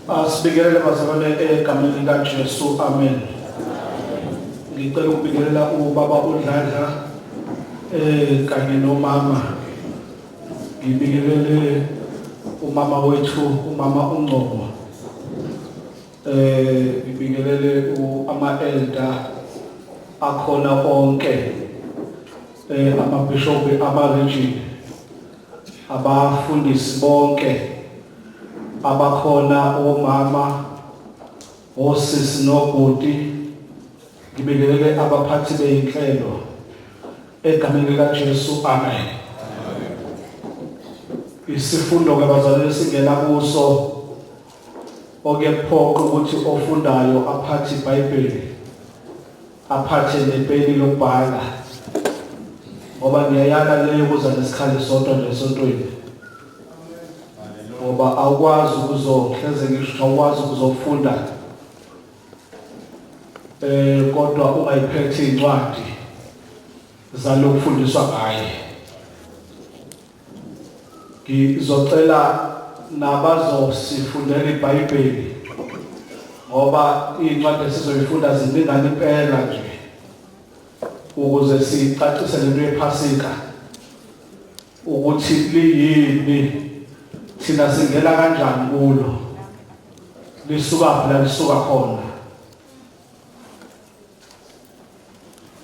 Asibingelele bazalwane egameni likaJesu, amen. Ngicela ukubingelela ubaba uDladla kanye nomama. Ngibingelele umama wethu, umama uNgcobo. Ngibingelele ama-elder akhona onke, amabhishobhi, ama-region, abafundisi bonke abakhona, omama, osisi nobhuti. Ngibingelele abaphathi beyinhlelo egameni likaJesu, amen. Isifundo ke bazalwane singena kuso okuyephoqa ukuthi ofundayo aphathe iBhayibheli, aphathe nepeni lokubhala, ngoba ngiyayala leyo kuza nesikhali sonto nesontweni, ngoba awukwazi ukuzohleze ngisho awukwazi ukuzofunda kodwa ungayiphethe incwadi zalokufundiswa ngaye. Ngizocela nabazosifundela iBhayibheli, ngoba incwadi esizoyifunda ziningana impela nje, ukuze sicacise lento yePhasika ukuthi liyini, thina singena kanjani kulo, lisuka la lisuka khona.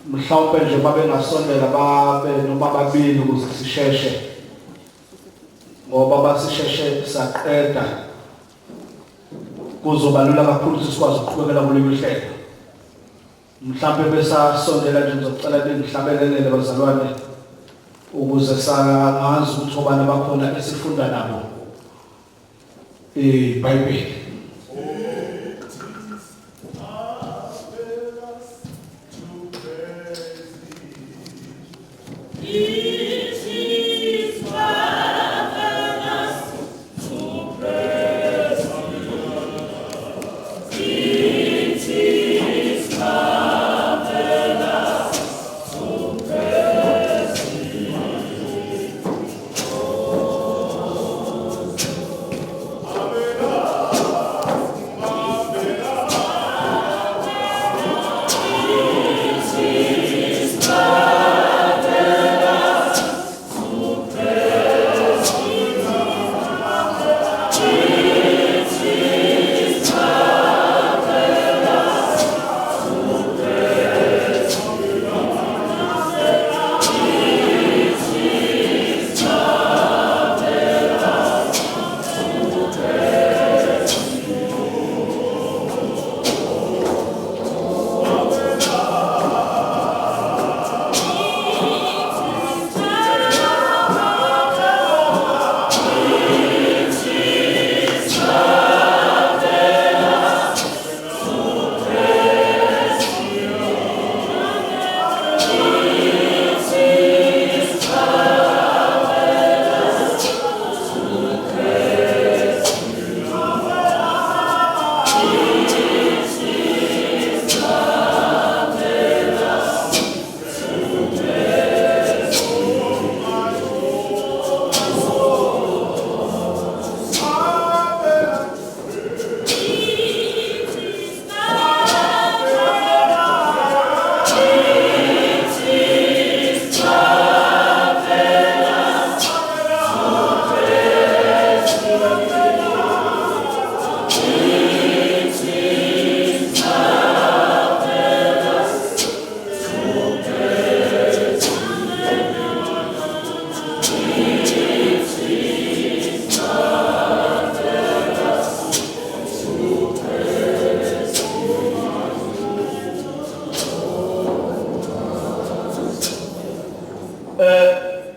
Mhlawumbe nje babe ngasondela babe noma babili ukuze sisheshe, ngoba basisheshe saqeda kuzobalula kakhulu ukuthi sikwazi ukuqhubekela kuleli hlelo. Mhlawumbe besasondela nje ngizocela bengihlabelelele bazalwane ukuze sangazi ukuthi obani bakhona esifunda nabo iBhayibheli.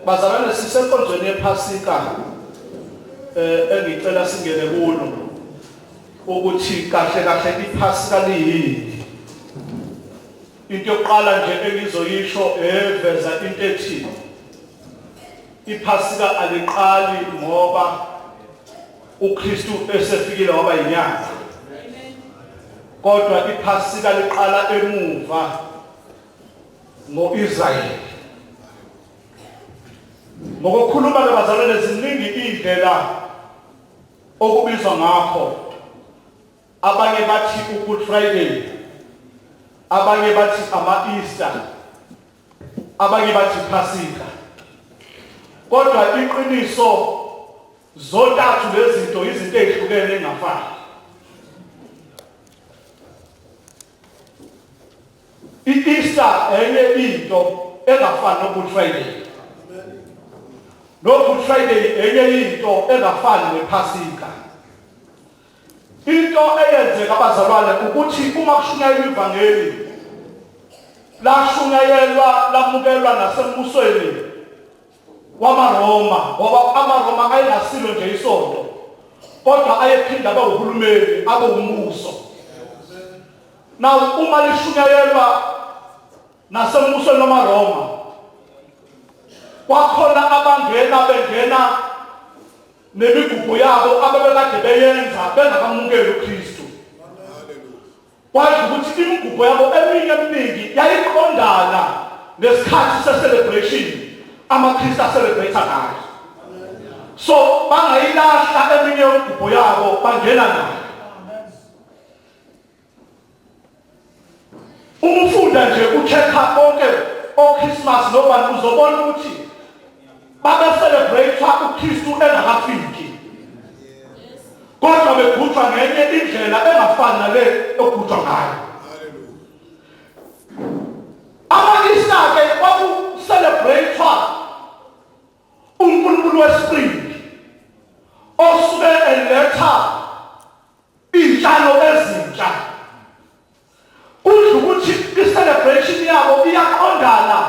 Bazalwane sisenkonzweni yePhasika engicela singene kulo ukuthi kahle kahle iPhasika liyini. Into yokuqala nje engizoyisho eveza into ethi iPhasika aliqali ngoba uKristu esefikile waba inyanga, kodwa iPhasika liqala emuva ngo-Israyeli. Ngokukhuluma ke bazalwane ziningi indlela okubizwa ngakho abanye bathi uGood Friday, abanye bathi ama-Easter, abanye bathi Pasika. Kodwa iqiniso zontathu lezinto izinto ezihlukene engafani. I-Easter enye into engafani noGood Friday. NoGood Friday enye into engafani nePasika. Into eyenzeka abazalwane ukuthi uma kushunyayelwa ivangeli lashunyayelwa lamukelwa nasembusweni wamaRoma, ngoba amaRoma ayengasilo nje isonto kodwa ayephinda abe uhulumeni, abe umbuso. Now uma lishunyayelwa nasembusweni wamaRoma kwakhona bengena nemigubho yabo abebekade beyenza bengakamukeli uKristu. Kwathi ukuthi imigubho yabo eminye eminingi yayiqondana nesikhathi se-celebration amaKristu a-celebrate ngayo. So bangayilahla eminye imigubho yabo bangena nayo. Umfunda nje ucheck-up konke o-Christmas nobani uzobona ukuthi babe-celebrate uKristu engakafiki. Kodwa begujwa ngenye indlela engafani nale ogujwa ngayo. Ama-Easter-ke kwaku-celebrate uNkulunkulu wespring osuke eletha iy'tshalo ezintsha. Kudla ukuthi i-celebration yabo iyaqondana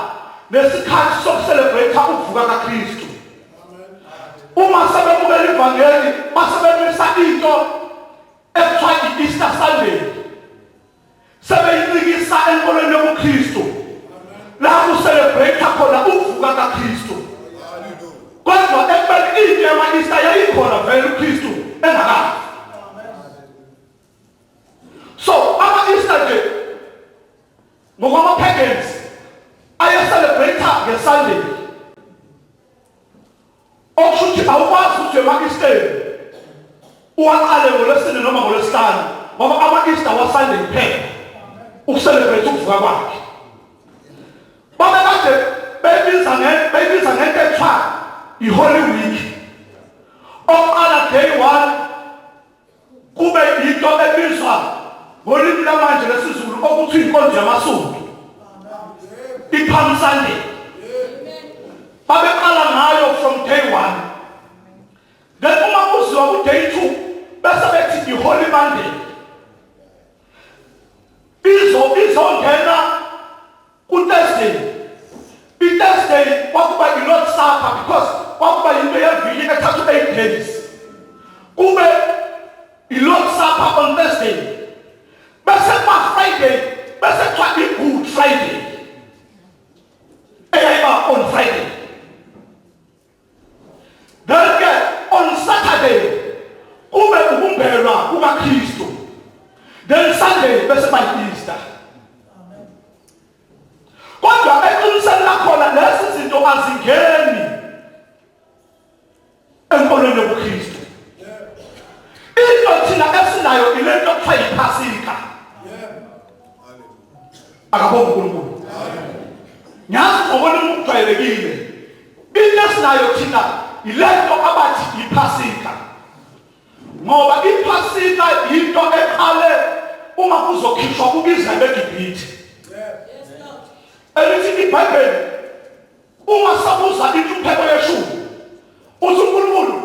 nesikhathi sokucelebrate ukuvuka kaKristu. Uma sebemukela ivangeli basebenzisa into ekuthiwa i-Easter Sunday, sebeyinikisa enkolweni yobuKristu la kucelebrate khona ukuvuka kaKristu. Kodwa ekubeni into yama-Easter yayikhona vele uKristu engakafi. So ama-Easter nje ngokwama-pagans ayecelebrate ngeSunday. Okusho ukuthi awukwazi ukuthi ema-Easter uwaqale ngoLwesine noma ngoLwesihlanu ngoba ama-Easter waSunday kuphela ukucelebrate ukuvuka kwakhe. Babekade beyibiza ngento ekuthiwa i-Holy Week. Oqala day 1 kube yinto ebizwa ngolimi lamanje lesiZulu okuthi inkonzo yamasonto, i-Palm Sunday. Babeqala ngayo from day 1. Then uma kuziwa ku-day 2 bese bethi i-Holy Monday. Izongena ku-Thursday. I-Thursday kwakuba i-Lord's Supper because kwakuba yinto yeviki ethatha 8 days. Kube i-Lord's Supper on Thursday. Bese kwa-Friday bese kuthiwa i-Good Friday eyayiba on Friday. Then on Saturday kube ukumbelwa kukaKristu. Then Sunday bese bayi-Easter. Kodwa eqinisweni lakhona lezi zinto azingeni enkolweni yobuKristu. Into thina esinayo ilento ekuthiwa yiPasika. Akabonga uNkulunkulu. Nyazi ngobona ukujwayelekile. Into esinayo thina ilento abathi iPasika. Ngoba iPasika into eqale uma kuzokhishwa kuIsrael eGibhithe. Elithi iBhayibheli uma sabuza inhlupheko yeshumi uthi uNkulunkulu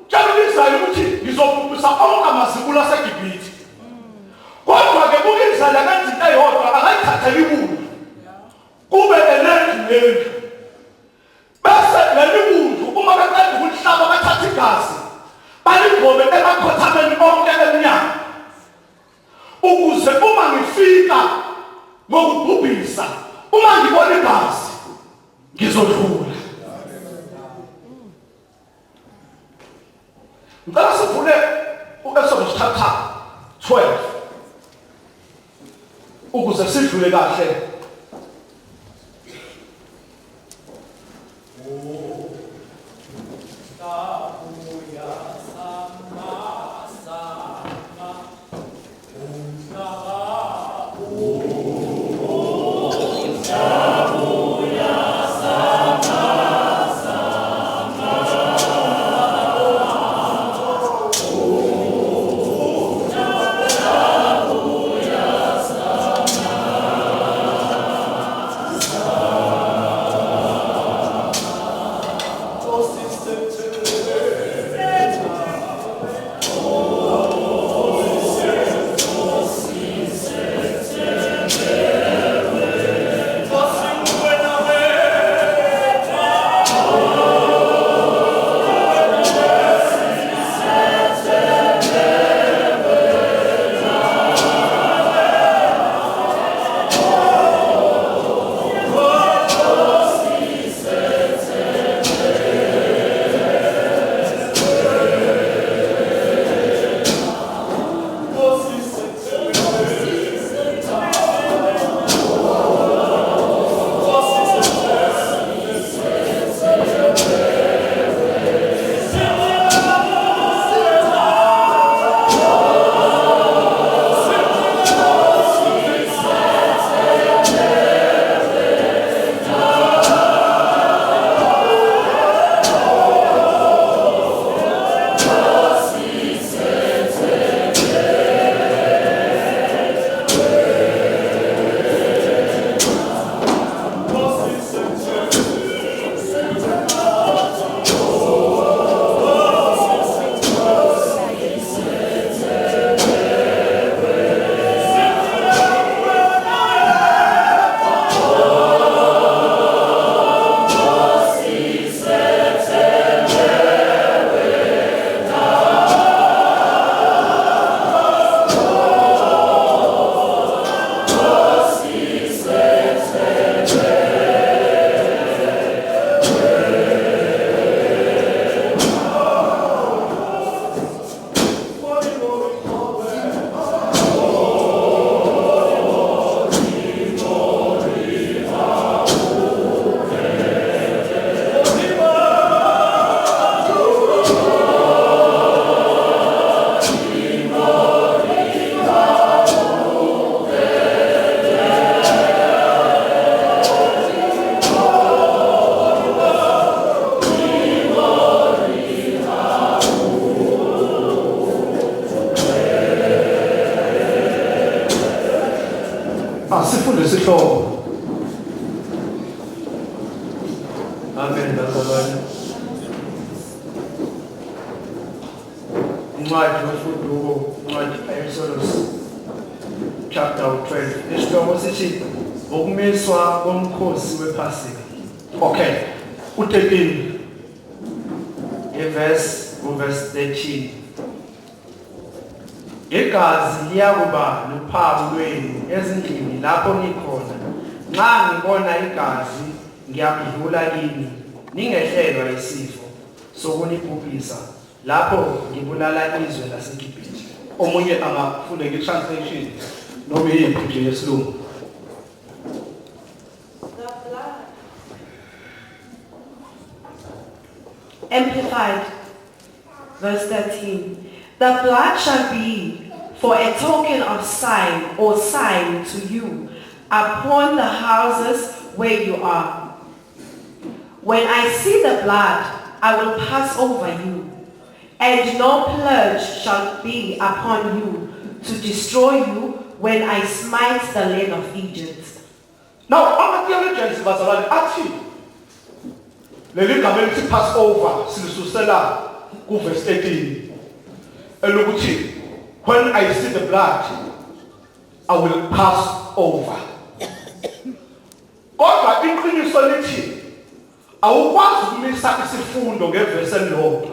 tshela uIsrael ukuthi ngizobhubhisa onke amazibulo aseGibhithe. Kodwa-ke uIsrael akenza into eyodwa akayithatheli ibundu kube elendlu. Bese leli bundu uma beqeda ukulihlaba bathatha igazi baligcobe emakhothameni onke emnyama ukuze uma ngifika ngokubhubhisa uma ngibona igazi ngizodlula. Ngicela sivule u-Exodus chapter 12 ukuze sidlule kahle. Incwadi yofuduko, incwadi Exodus chapter 12. Isihloko sithi ukumiswa komkhosi wePhasika. Okay. U13. Verse 13. Igazi liyakuba luphawu lwenu ezindlini lapho nikhona. Nxa ngibona igazi ngiyakudlula kini, ningehlelwa isifo sokunibhubhisa lapho ngibulala izwe laseGibhithe. Omunye angafunda nge-translation noma yiphi nje yesilungu. Amplified, verse 13. The blood shall be for a token of sign or sign to you upon the houses where you are. When I see the blood, I will pass over you, and no plague shall be upon you to destroy you when I smite the land of Egypt. Now, ama-theologians bazalwane athi leli gama elithi Passover silisuselana ku-verse 13 elokuthi when I see the blood I will pass over. Kodwa iqiniso lithi awukwazi ukumisa isifundo ngeverse elilodwa.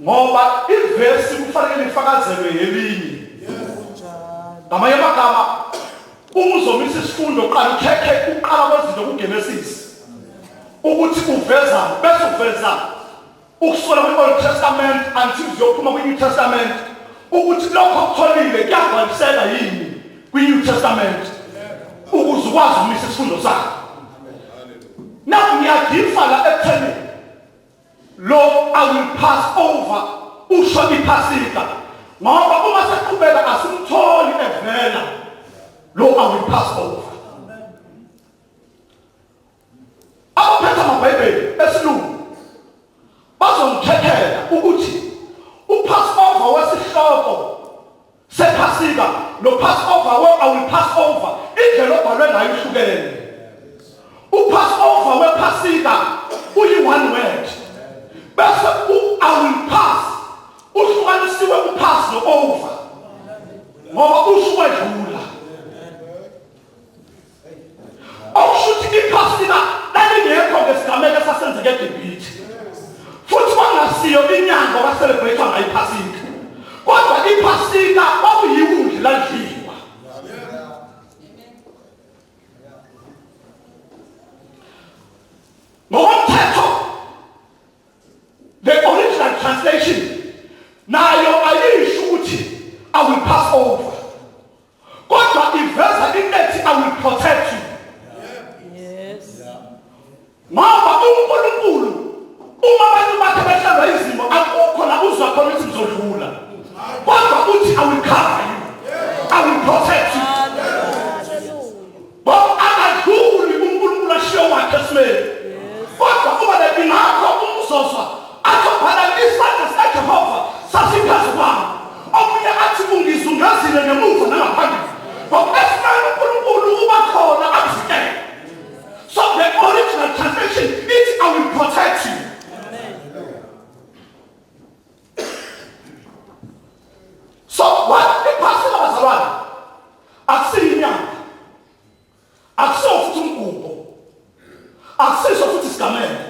Ngoba iverse kufanele ifakazelwe elinye. Ngamanye amagama uzomisa isifundo qala ukhekhe uqala kwezinto kuGenesis ukuthi uveza bese uveza ukusuka kwi-Old Testament until uyophuma kwi-New Testament ukuthi lokho okutholile kuyagcwaliseka yini kwi-New Testament ukuze ukwazi ukumisa isifundo sakho. Now ngiyadifa la ekutheni lo I will pass over usho iPhasika ngoba uma sekuqhubeka asimtholi evela lo I will pass over. Abaphethe amabhayibheli esilungu bazomkhethela ukuthi uPassover wesihloko sePhasika noPassover I will pass over indlela obhalwe ngayo ihlukene. uPassover wePhasika uyi-one word bese I will pass uhlukanisiwe upass no-over ngoba usho wedlula. Okushuthi iPhasika lalingekho ngesigameko esasenzeke eGibhithe futhi kwangasiyo inyanga abaselebrate ngayo iPhasika kodwa iPhasika kwakuyiwundlu ladliwa. Ngokomthetho the original translation nayo ayisho ukuthi I will pass over kodwa iveza inethi I will protect you. Ngoba uNkulunkulu uma abantu bakhe behlala izimo akukho la uzwa khona ukuthi ngizodlula kodwa uthi I will cover you, I will protect you. Ngoba akadluli uNkulunkulu ashiyo wakhe esimeni kodwa uma lebingakho umzozwa athobhala isandla sikaJehova sasiphezu kwami omunye athi ungizungazile ngemuva nangaphambili ngoba esimeni uNkulunkulu uba khona akuvikele. So the original translation is I will protect you. So what the Passover bazalwane akusiyo inyanga akusiyo futhi umgubho akusiso futhi isigameko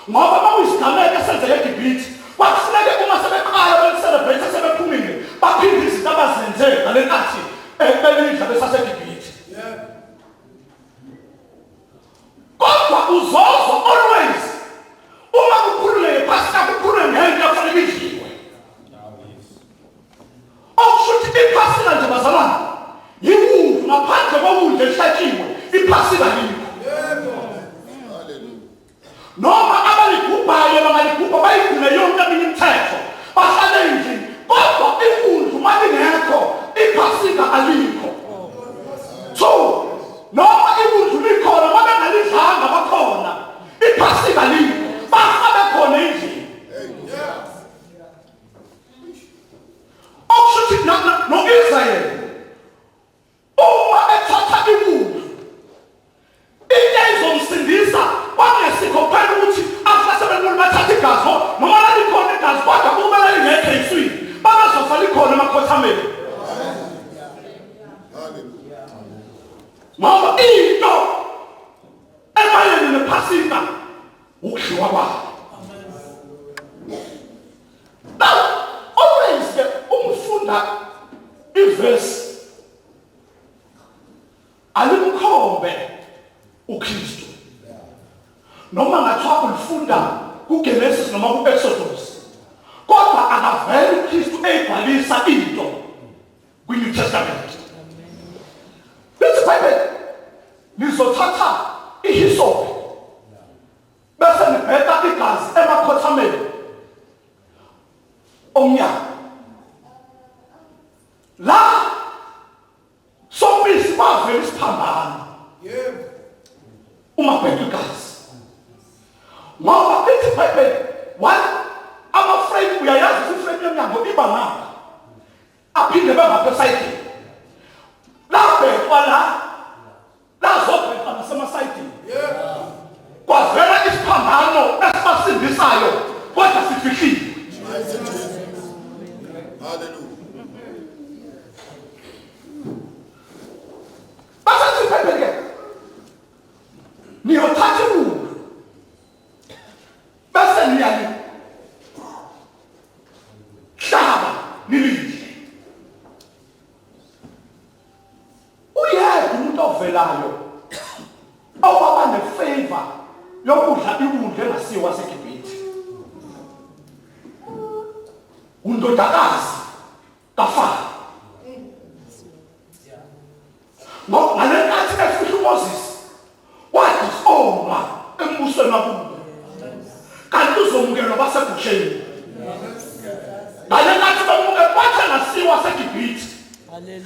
ngoba mawuyisigameko esenzeke eGibhithe kwakufuneke uma sebeqala belicelebrate sebephumile baphinde izinto abazenze ngale nkathi belidla besaseGibhithe. Kodwa uzozwa always uma kukhulule ngePhasika kukhulule ngento efanele idliwe. Okushuthi iPhasika nje bazalwane yiwundlu ngaphandle kwewundlu elihlatshiwe iPhasika yikho. Noma abaligubhayo bangaligubha bayigcine yonke ivesi alimkhombe uKristu noma ngathiwa ulifunda kuGenesis noma kuExodus kodwa akaveli uKristu eyibhalisa into kwiNew Testament. Lithi iBhayibheli lizothatha ihisopi bese libheka igazi emakhothameni omnyaka la sombisi bavela isiphambano uma bheka igazi ngoba lithi iBhayibheli ama-frame uyayazi ukuthi iframe yomnyango iba ngapha aphinde bengapha esayidini labhekwa lazobhekwa nasemasayidini kwavela isiphambano esibasindisayo kodwa sifihlile. Hallelujah. Basathi iBhayibheli niyothatha iwulu bese niyalihlaba nilidle. Uyedwa umuntu ovelayo owaba nefavor yokudla iwulu engasiwa waseGibhithe undodakazi kaFaro. Ngalekathi efihla uMoses wathi oma embusweni wakubo kanti uzomukelwa baseGosheni. Ngalekathi bamukela bathi angasiwa waseGibhithe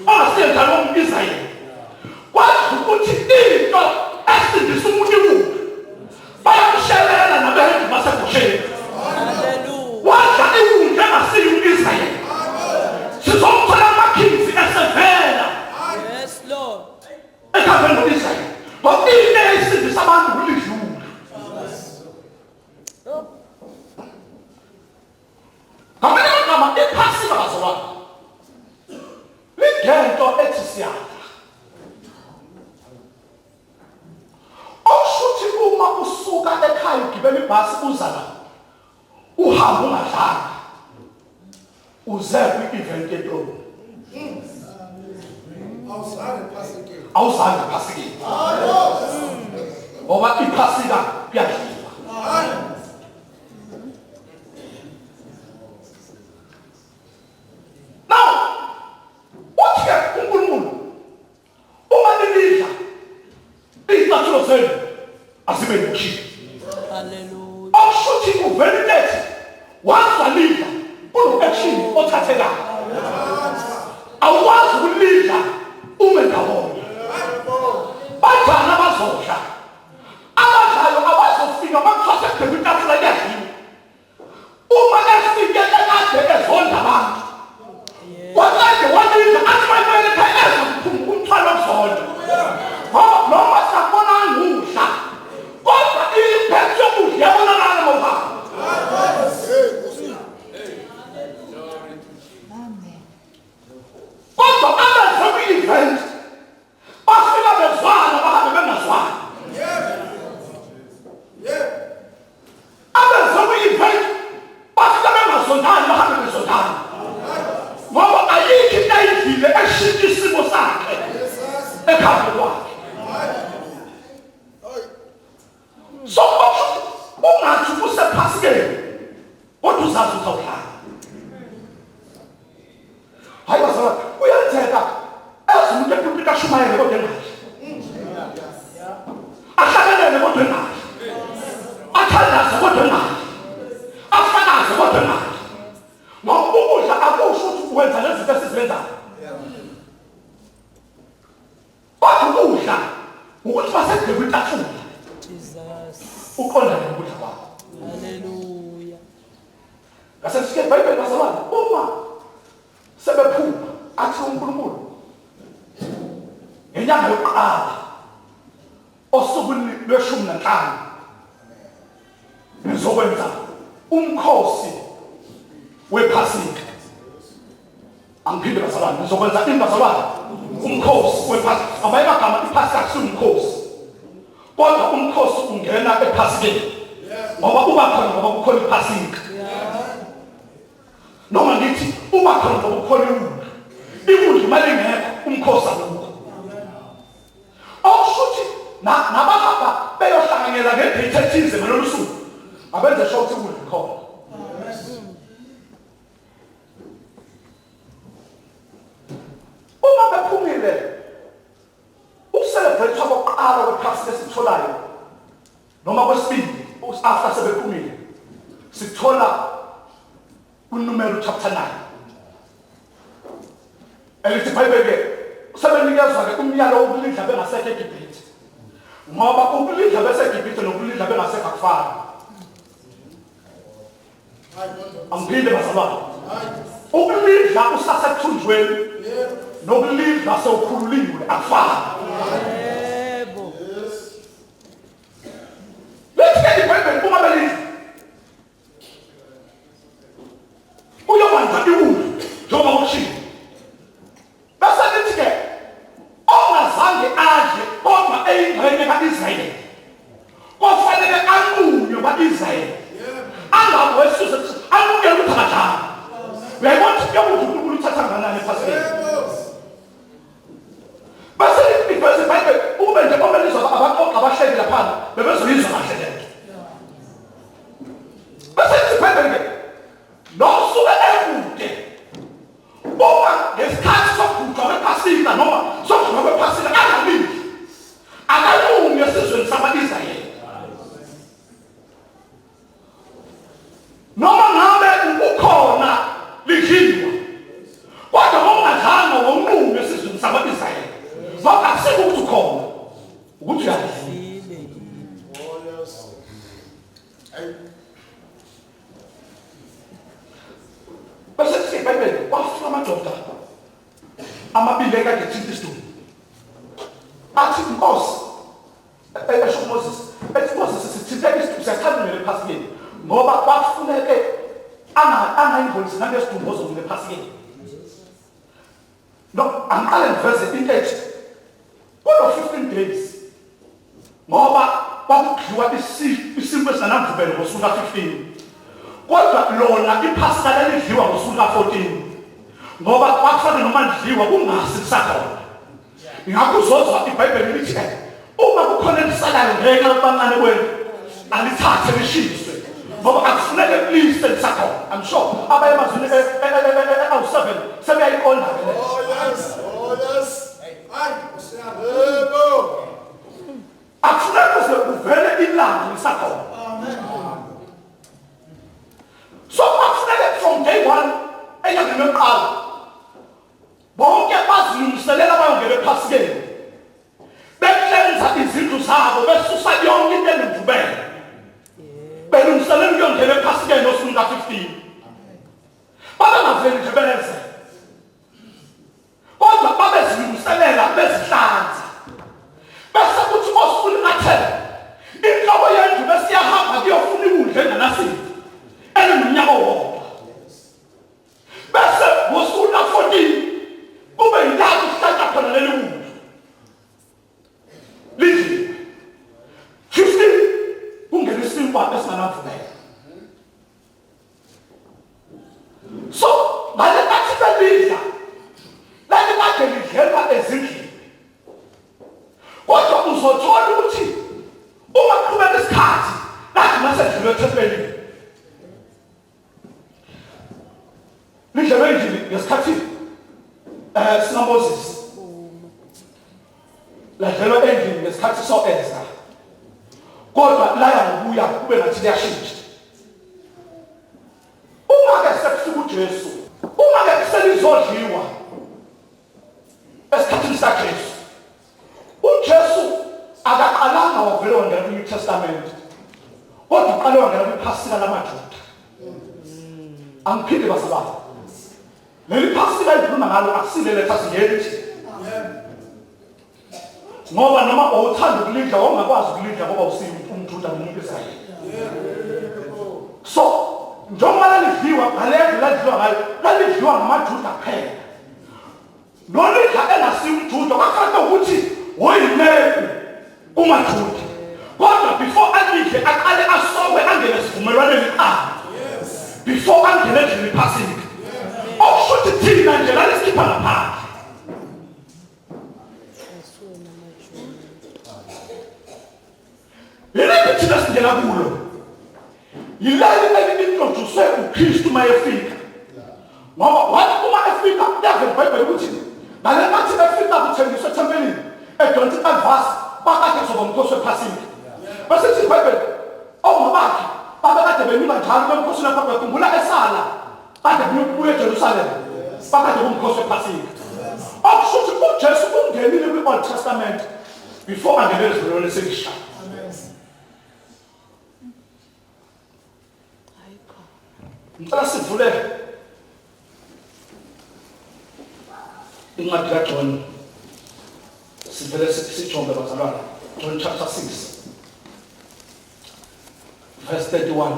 ongasiyekhala womIsrayeli kwathi ukuthi into esindisa umuntu iwulu bayamshelela nabehendu baseGosheni. Wadla iwulu engasiyo umIsrayeli sizomthola amakhizi esevela ekhambeni no-Israyeli ngoba into esindisa abantu ulidlula. Ngamanye amagama iphasika bazalwane lingento ethi siyadla. Okushuthi uma usuka ekhaya ugibela ibhasi uza la uhamba ungadlanga uze kwi-event yeTrone awuzange phasikeni ngoba iphasika kuyadliwa. Now uthi-ke uNkulunkulu uma nilidla izicathulo zenu azibe nokhiye. Okushuthi uvele lethi wazalidla kuno-action othathekayo awukwazi ukulidla ume ndawonye. Banjani abazodla abadlayo abazofika bakuthatha ekubheka itafula yadliwa uma efike ekade ezonda abantu wakade walidla athi bayibuyele ekhaya eza umthwalo wokuzonda ngoba noma sakubona ngudla kodwa imphetho yokudla yabonakala mawuhamba. Kodwa abenze kwi-event bafika bezwana bahambe bengazwani. Abenze kwi-event bafika bengazondani bahambe bezondani ngoba ayikho into ayidlile eshintsha isimo sakhe ekhaya kwakhe. So ungathi usephasikeni kodwa uzazi uzawudlala. Hayi bazalwane uyenzeka ezumuntu epulpita ashumayele kodwa engadli ahlakelele kodwa engadli athandaze kodwa engadli afakaze kodwa engadli ngoba ukudla akusho ukuthi wenza lezi zinto esizenzayo kodwa ukudla ukuthi basebheka itafula uqonda nokudla kwakho. Hallelujah. Ngasesike iBhayibheli bazalwane uma sebephuma athi uNkulunkulu ngenyanga yokuqala osukwini lwe-15 nizokwenza umkhosi wephasika. Angiphinde bazalwane nizokwenza ini bazalwane? Umkhosi wephasika. Amanye amagama iphasika akusiyo umkhosi kodwa umkhosi ungena ephasikeni ngoba uba khona ngoba kukhona iphasika noma ngithi uba khona ngoba kukhona iwulu ikudla imali ngekho umkhosi akukho okushuthi nabahamba beyohlanganyela ngebhithi ethize ngalolu suku abenze sure ukuthi ukudla khona uma bephumile ucelebrate abokuqala kwephasi lesitholayo noma kwesibili after sebephumile sithola uNumero chapter 9 elithi Bible sebenikezwa ke umyalo wokulidla bengasekho eGibhithe ngoba ukulidla beseGibhithe nokulidla bengasekho akufani amphinde bazalwane ukulidla usasethunjweni nokulidla sewukhululiwe akufani Yebo. lethe iBhayibheli uma belidla uyobanda ikudla njengoba ukushiwo bese lithi ke ongazange adle kodwa eyingxenye kaIsrayeli kufanele anqunywe kwaIsrayeli angabe wesuse anqunywe ukuthi akajama uyayibona ukuthi uNkulunkulu uthatha kanani ephasini bese ibhayibheli iBhayibheli ube nje omelizwa abaqoqa abahleki lapha bebezoyizwa kahle lento bese iBhayibheli nosuke ekude uma ngesikhathi sokugujwa kwephasika noma sokugujwa kwephasika angalindi akalungi esizweni sama-Israyeli noma ngabe ukhona lidliwa kodwa ungadlanga wonqume esizweni sama-Israyeli ngoba akusiko ukuthi ukhona ukuthi uyadlile bese sithi iBhayibheli kwafika amadoda amabili ekade ethinta isidumbu athi inkosi esho uMoses ethi Moses sithinteke isidumbu siyachamela ephasikeni ngoba kwakufuneke angayingcolisi nangesidumbu ozongena ephasikeni no angiqale ngiveze into ethi kulo 15 days ngoba kwakudliwa isimo esinanamvubelo ngosuku ka-15 kodwa lona iphasika lalidliwa ngosuku ka-14 ngoba kwakufana noma lidliwa kungasi kusakhona ingakho uzozwa iBhayibheli lithi uma kukhona elisalayo ngeke abancane kwenu alithathe lishiswe ngoba akufuneke kulise lisakhona I'm sure abaye emazwini awu-7 sebeyayiqonda akufuneke kuze kuvele ilanga lisakhona so akufuneke from day 1 enyangeni yokuqala bonke bazilungiselela bayongena ephasikeni beklenza izindlu zabo besusa yonke into enemvubelo belungiselela ukuyongena ephasikeni osukwini ka-15 babengaveli nje beneze kodwa babezilungiselela bezihlanza bese kuthi osukwini ka-10 inhloko yendlu besiyahamba kuyofuna ikudla enganasini enomnyaka owodwa bese ngosuku ka-14 kube yilapho kuhlatshwa khona leli kudla lidliwe 15 kungena isinkwa esinganamvubelo so ngale kathi belidla lali kade lidlelwa ezindlini kodwa uzothola ukuthi uma kuqhubeka isikhathi lathi masedlulwe ethempelini lidlelwe endlini ngesikhathi sikaMoses ladlelwa endlini ngesikhathi so-Ezra kodwa laya ngokuya kube ngathi liyashintsha uma-ke sekufika uJesu uma-ke selizodliwa esikhathini saJesu uJesu akaqalanga wavele wangena kwi-New Testament kodwa uqale wangena kwiphasika lamaJuda angiphinde bazalwane leli phasika ikhuluma ngalo akusilele sasingelithi ngoba noma uthanda ukulidla ongakwazi ukulidla ngoba umJuda nomIsrayeli so njengoba lalidliwa ngalendlela ladliwa ngayo lalidliwa ngamaJuda kuphela nolidla engasiyo umJuda kwakufanele ukuthi woyileku umaJuda kodwa before alidle aqale asokwe angene esivumelwaneni before angene endlini phasika okushuthi thina nje lalisikipha ngaphandle Yilapho thina singena kulo. Yilapho introduce uKristu mayefika. Ngoba wathi uma efika yave iBhayibheli ukuthi ngale mathi efika kuthengiswa ethempelini edonsa icanvas bakade kuzoba umkhosi wePhasika. Bese sithi iBhayibheli omabakhe babekade benyuka njalo bemkhosi lapha bekhumbula esala kade kubuye eJerusalem bakade kumkhosi wePhasika. Okusho ukuthi uJesu ungenile kwi-Old Testament before angene ezulwini lesekusha. Ngicela sivule incwadi kaJohn sivele sijonge bazalwane. John chapter 6 verse 31.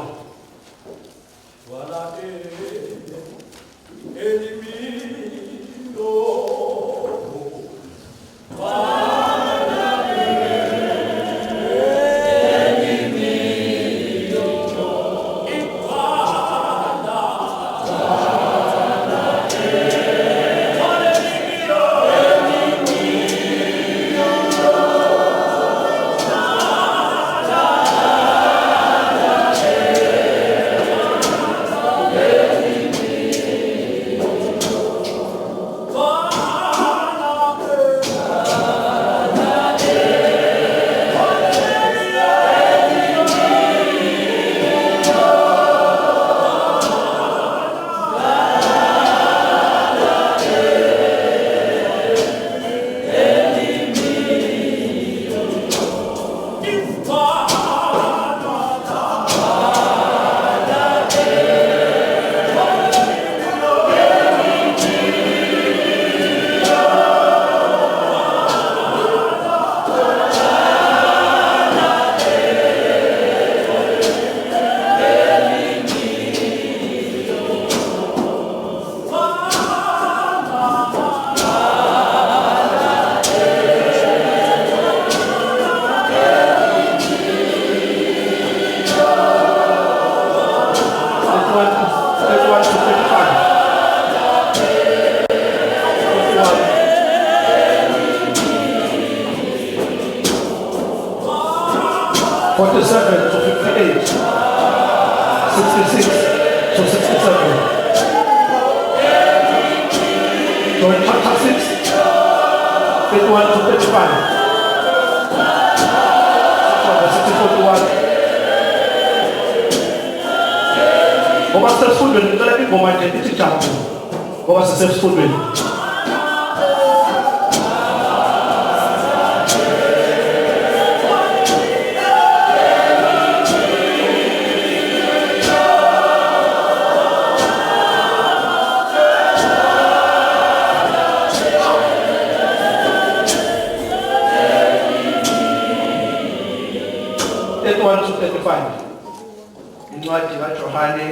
Incwadi kaJohane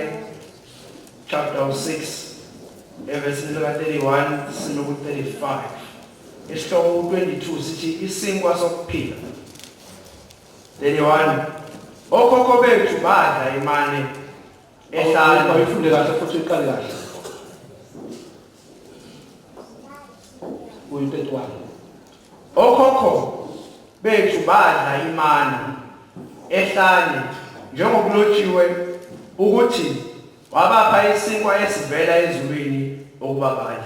chapter 6 verse 31 sinoku 35. Isihloko 22 sithi isinkwa sokuphila. 31 Okhokho bethu badla imane ehlala bayifunde kahle futhi iqale kahle. Uyi-31. Okhokho bethu badla imane ehlane njengokulotshiwe ukuthi wabapha isinkwa esivela ezulwini ukuba badle.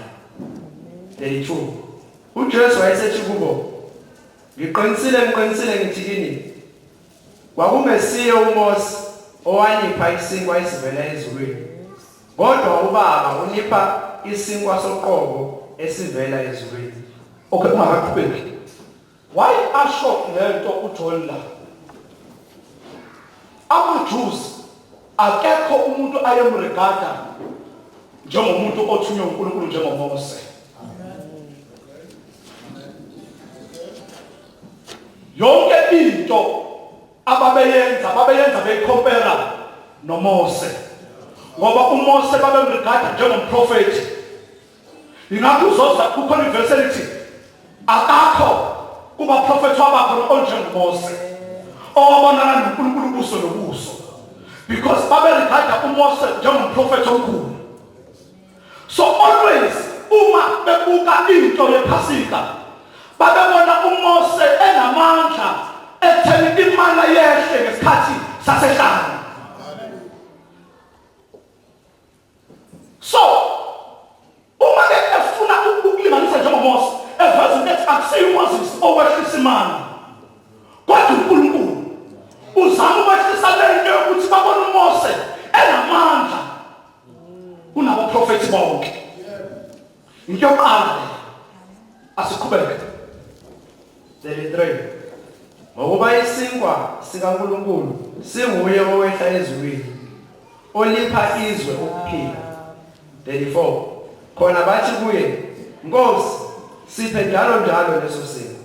32 uJesu wayesethi kubo, ngiqinisile ngithi kini, kwakumesiye uMose owanipha isinkwa esivela ezulwini, kodwa uBaba unipha isinkwa soqobo esivela ezulwini. Okay, ungaqhubeki. Why asho lento uJohn la? AmaJews akekho umuntu ayemregada njengomuntu othunywe uNkulunkulu njengoMose. Yonke into ababeyenza beyicompare noMose. Ngoba uMose babemregada njengomprofeti. Ingakho uzoza kukhona iverse akakho kuba prophet wabakhona onjengoMose owabonana noNkulunkulu ubuso nobuso, because baberegada uMose njengomprofeti omkhulu. So always uma bebuka into yePhasika babebona uMose enamandla ekutheni imana yehle ngesikhathi sasehlala. So uma ke efuna ukulinganisa njengoMose eveza ukuthi akusiyo uMoses owehlisa imana kodwa uNkulunkulu uzama ukwehlisa lento yokuthi babone uMose enamandla kunabaprofethi bonke. Into yokuqala asiqhubeke. 33 ngokuba isinkwa sikaNkulunkulu singuye owehla ezulwini olipha izwe ukuphila. 34 khona bathi kuye Nkosi siphe njalo leso sinkwa.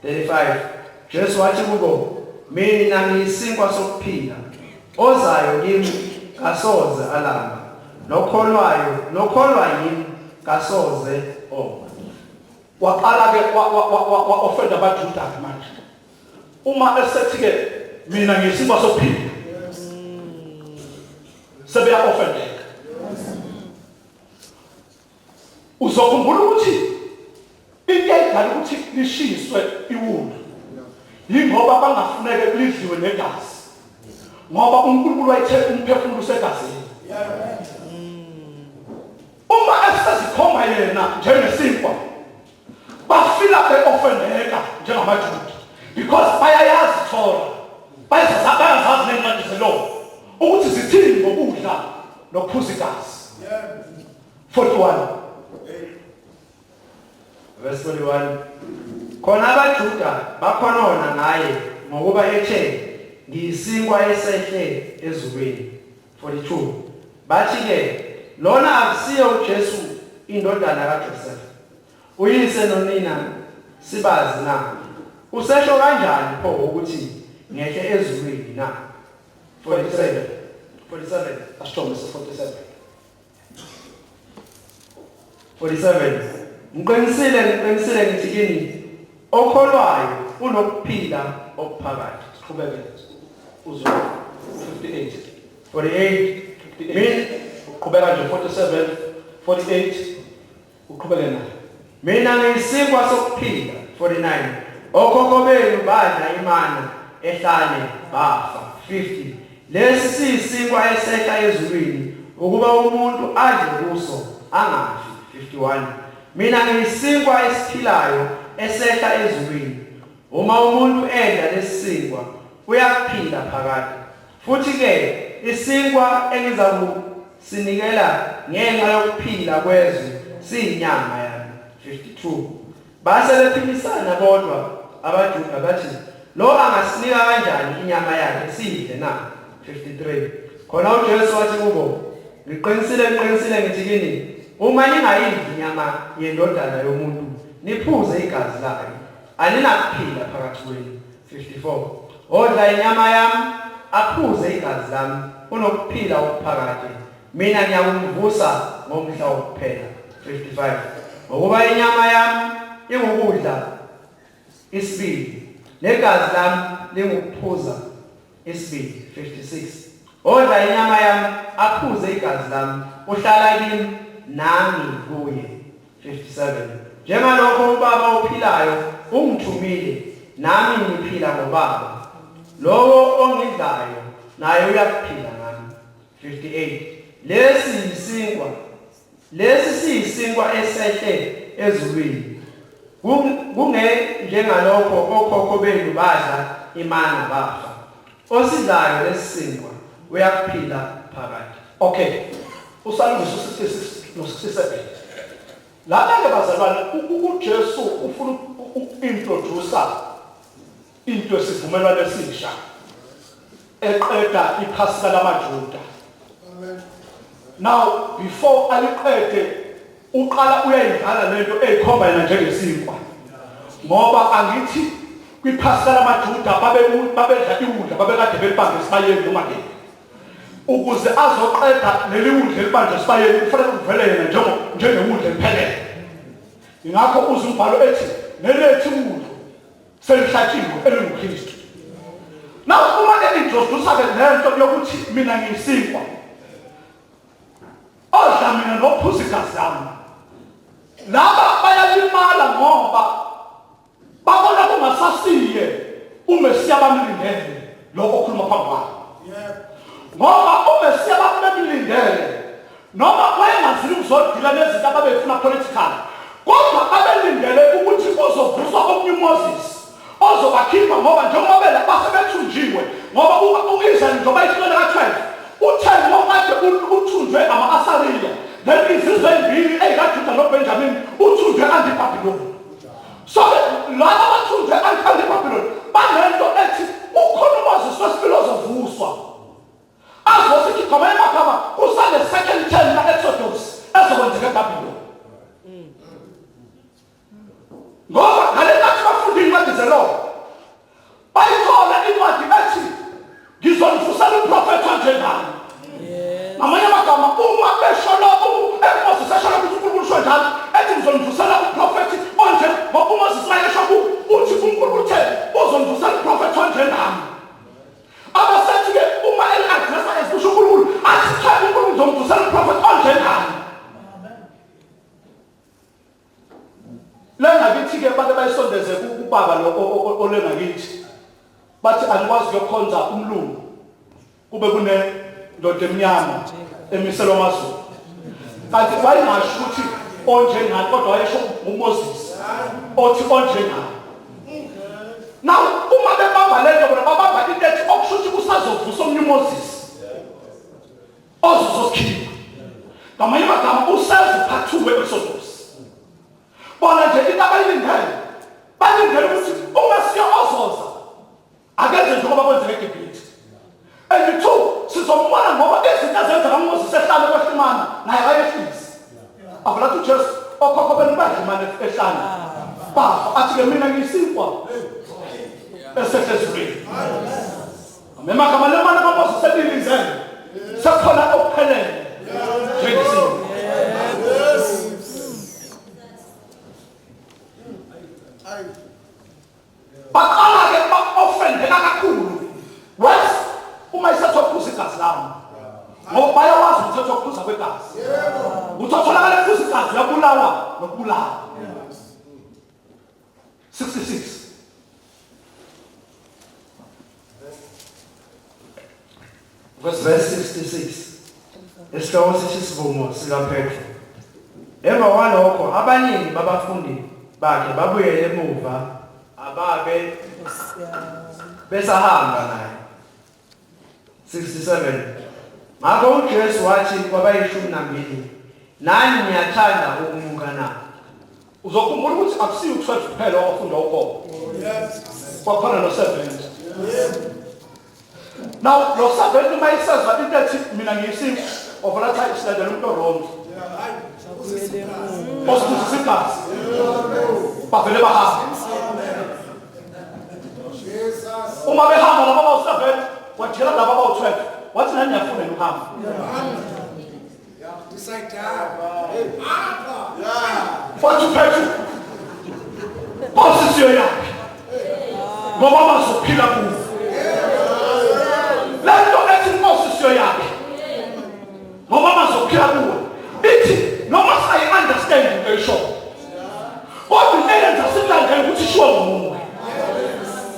35 Jesu wathi kubo mina ngiyisinkwa sokuphila ozayo kimi kasoze alamba nokholwa yimi kasoze oma. Waqala ke wa-offenda abaJuda manje. Uma esethi ke mina ngiyisinkwa sokuphila. Sebeya-offendeka. Uzokhumbula ukuthi into edala ukuthi lishiswe iwundlu yingoba bangafuneke kulidliwe negazi. Ngoba uNkulunkulu wayethe umphefumulo usegazini. Uma esizikhomba yena njengesinkwa bafila be-offendeka njengamaJuda because bayayazi Torah, bayazazi neencwadi ze-law ukuthi zithini ngokudla nokuphuza igazi. 41 verse 41 khona abaJuda bakhonona ngaye ngokuba ethe ngiyisinkwa esehle ezulwini. 42 bathi ke lona akusiyo uJesu indodana kaJoseph uyise nonina sibazi na usesho kanjani pho ukuthi ngehle ezulwini na. 47 asithombe 47 ngiqinisile ngithi kini okholwayo unokuphila okuphakathi. siqhubeke uzwe 58 48 uqhubeka nje 47 48 uqhubeke nayo. mina ngiyisinkwa sokuphila. 49 okhokho benu badla imana ehlane bafa. 50 lesi siyisinkwa esehla ezulwini ukuba umuntu adle kuso angafi. 51 mina ngiyisinkwa esiphilayo esehla ezulwini uma umuntu edla lesisinkwa uyaphila phakade futhi ke isinkwa engizakusinikela ngenxa yokuphila kwezwe siyinyama yami. 52 base bephilisana bodwa abaJuda bathi lo angasinika kanjani inyama yakhe sidle na. 53 khona uJesu wathi kubo ngiqinisile ngithi kini uma ningayidli inyama yendodana yomuntu niphuze igazi layo aninakuphila phakathi kwenu. 54 odla inyama yami aphuze igazi lami unokuphila okuphakade mina ngiyakumvusa ngomhla wokuphela. 55 ngokuba inyama yami ingukudla isibili negazi lami lingukuphuza isibili. 56 odla inyama yami aphuze igazi lami uhlala kimi nami kuye. 57 njengalokho ubaba ophilayo ungithumile nami ngiphila ngobaba lowo ongidlayo naye uyakuphila ngami. 58 lesi siyisinkwa esehle ezulwini njengalokho okhokho benu badla imana bafa osidlayo lesisinkwa uyakuphila phakade. Okay, usalungiso 66 no67 lapha-ke bazalwane uJesu ufuna uku-introduce into esivumelwano esisha eqeda iPhasika lamaJuda. Now before aliqede uqala uyayidlala lento eyikhomba yena njengesinkwa ngoba angithi kwiPhasika lamaJuda babedla iwundla babekade belibambe esibayeni noma ke ukuze azoqeda leliwundla elibanjwe esibayeni kufanele kuvele yena njengewundla eliphelele. Ingakho uzumbhalo ethi nelethi iwundla selihlatshiwe elinguKristu. Now uma introduce-ke lento yokuthi mina ngiyisinkwa odla mina nophuza igazi lami laba bayalimala ngoba babona kungasasiye uMesiya bamlindele lokho okhuluma phambi kwakhe. Ngoba uMesiya bamlindele noma wayengazili ukuzodila nezinto ababefuna political, kodwa abelindele ukuthi uzovuswa omunye uMoses ozobakhipha, ngoba njengoba basebethunjiwe, ngoba uIsrael njengoba ihlelo ka-12 uthe ngokade uthunjwe ama-Asariya, then izizwe ezimbili ey'kaJuda noBenjamini uthunjwe anti-Babylon. So laba abathunjwe anti-Babylon banento ethi ukhona uMoses wesibili ozovuswa azosithi igama emagama kusale second term ka-Exodus ezokwenzeka eBabylon. Ngoba ngale nkathi bafunda incwadi ze-law bayithola incwadi ethi ngizonivusela uprofethi onjengani. Ngamanye amagama uma besho lokho uMoses esholo ukuthi uNkulunkulu usho njalo ethi ngizonivusela uprofethi onje, ngoba uMoses mayesho uthi uNkulunkulu uthe uzonivusela uprofethi onjengani. Abasethi-ke uma eli-adressa esisho uNkulunkulu athi cha uNkulunkulu uzomvusela uprofethi onjengani. Lengakithi-ke bake bayisondeze kubaba lo olengakithi bathi anikwazi ukuyokhonza umlungu kube kunendoda emnyama emiselwa amazulu, kanti wayengasho ukuthi onjengani, kodwa wayesho uMoses othi onjengani. Now uma bebamba lento bona babamba into ethi okusho ukuthi kusazovusa omunye uMoses ozozokhipha. Ngamanye amagama useziphathuwe eSodom. Bona nje into abayilindele balindele ukuthi uMesiya ozoza akenze njengoba kwenzeka eGibhithe. And two, sizombona ngoba izinto ezenzeka uMoses ehlane kwehlumana naye wayehlisi. Avela uJesu okhokho benu badlumane ehlane bafa athi-ke mina ngiyisinkwa esehlezulwini. Amagama lemana kaMoses elilizele sekhona okuphelele njengesinkwa. Baqala-ke ba-ofendeka kakhulu wes uma isetha ukuphuza igazi lami, ngoba bayawazi umthetho wokuphuza kwegazi. Utholakala ephuza igazi uyabulawa nokubulawa. 66 verse 66 esihloko sithi isivumo sikaPetro. Emva kwalokho abaningi babafundi bakhe babuyele emuva ababe besahamba naye. 67 Ngakho uJesu wathi kwabayishumi nambili, nani niyathanda ukumuka na? Uzokhumbula ukuthi akusiyo u-12 kuphela ofunda ukhona. Kwakhona no-7. Now lo 7 uma isezwa into ethi mina ngiyisinkwa ovela tha isilandela umuntu orongi. Osiphuza igazi. Bavele bahamba. Uma behamba laba bawu-7 wathela laba bawu-12 wathi nani niyafuna ukuhamba. Futhi uPetru posisiyo yakhe ngoba bazophila kuwo. Lento ethi posisiyo yakhe ngoba bazophila kuwo ithi noma sayi-understand into eyishoyo, kodwa into eyenza silandele ukuthi ishiwo nguwe.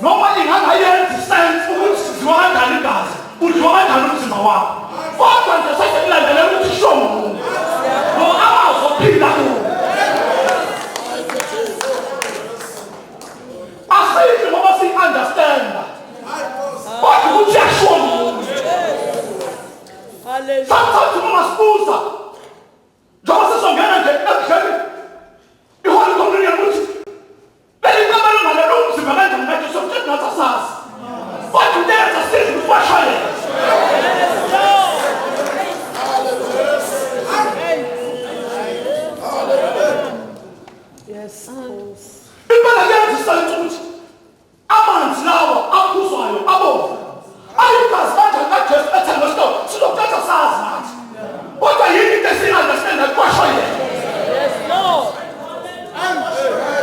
Noma ingangayenzi sense ukuthi sidliwa kanjani igazi, udliwa kanjani umzimba wakho, kodwa nje sesilandele ukuthi ishiwo nguwe ngoba abazophila kuwo. Asithi ngoba siyi-understand kodwa ukuthi yashiwo nguwe. Sometimes uma sibuza njengoba sesongena nje ekudleni iHoly Communion ukuthi belicabela ngalelo umzimba kanjani nathi sokuthi nathi asazi, kodwa into eyenza sithi ukubashayela. Impela kuyenzisana ukuthi amanzi lawa aphuzwayo abomvu ayikazi kanjani kaJesu ethe ngosito sizokuthatha sazi nathi, kodwa yini into esiyi-understand kubashayela.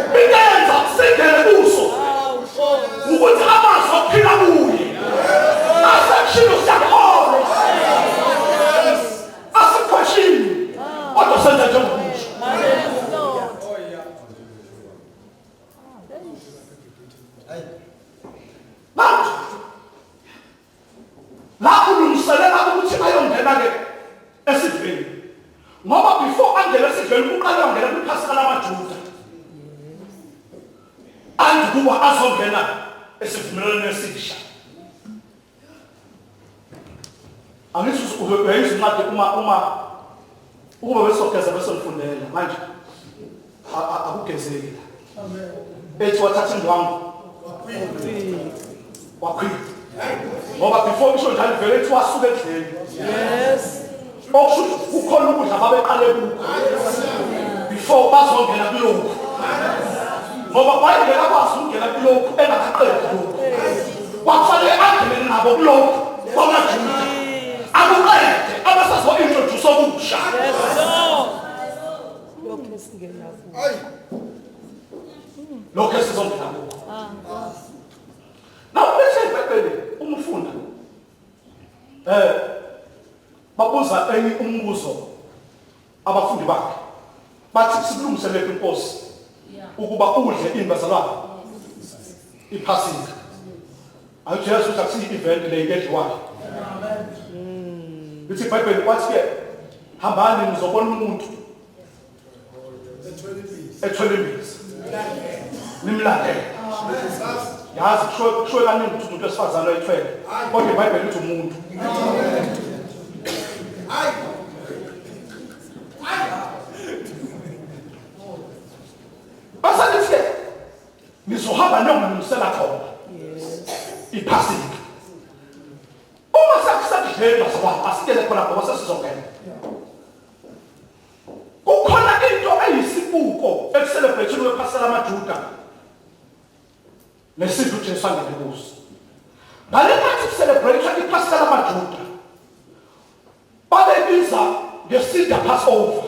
Into eyenza singene kuso ukuthi amanzi aphila kuye asekushilo siyakhona asikhwashini kodwa senza njengokusho. esiveni. Ngoba before angela esiveni uqala ngena kwiphasika lamaJuda. Andikuba azongena esivumelwaneni esisha. Angithi uyayizwa incwadi uma ukuba besogeza besonifundela manje akugezeki la. Amen. Ethi wathatha indwangu wakhwila. Ngoba before isho njalo vele ethi wasuka endleleni. Yes. Okusho kukhona ukudla babeqale kukho. Before bazongena kulokho. Ngoba wayengena kwazi ukungena kulokho engaqedi lokho. Kwakufanele angene nabo kulokho kwamaJuda. Akuqede abasazo introduce okusha. Yes, Lord. Lokho singena kuwo. Hayi. Lokho sizongena kuwo. Now bese iBhayibheli umfunda. Babuza enye umbuzo abafundi bakhe. Bathi sikulungiselele inkosi ukuba udle imbazalwane. Iphasika. Ayijesu ukuthi i-event le ngedliwayo. Bithi iBhayibheli kwathi ke hambani nizobona umuntu ethwele imbiza. Nimlandele. Yazi kusho kaningi ukuthi umuntu esifazane oyithwele. Kodwa iBhayibheli lithi umuntu. Hayi. Basalithi nizohamba niyomlungisela khona. Iphasika. Uma sakusadlela sabantu asikele khona ngoba sesizongena. Kukhona into eyisibuko ekuselebrate wephasika lamaJuda. Nesizwe uJesu angene kuso. Ngalekhathi kucelebrate iphasika lamaJuda. Babebiza ngesidla Passover.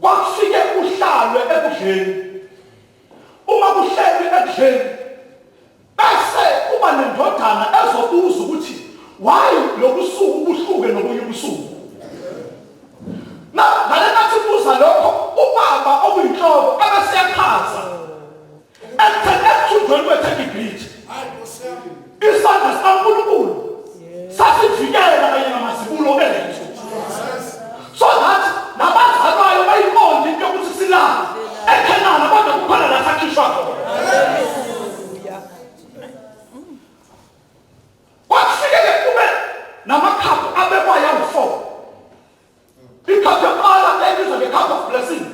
Kwafike uhlalwe ekudleni. Uma kuhleli ekudleni bese kuba nendodana ezobuza ukuthi why lobusuku buhluke nobunye ubusuku. Ngalekhathi ubuza lokho ubaba okuyinhloko abeseyakhaza. Ekuthudweni kwethe ibhithi. Isandla sikaNkulunkulu sasivikela kanye namazibulo ethu. So that nabazalwayo bayiqonde into yokuthi silala eKhanani kodwa kukhona la sakhishwa khona. Kwafike kube namakhaphu abekwayo awu-4. Ikhaphu yokuqala ebizwa nge-cup of blessing.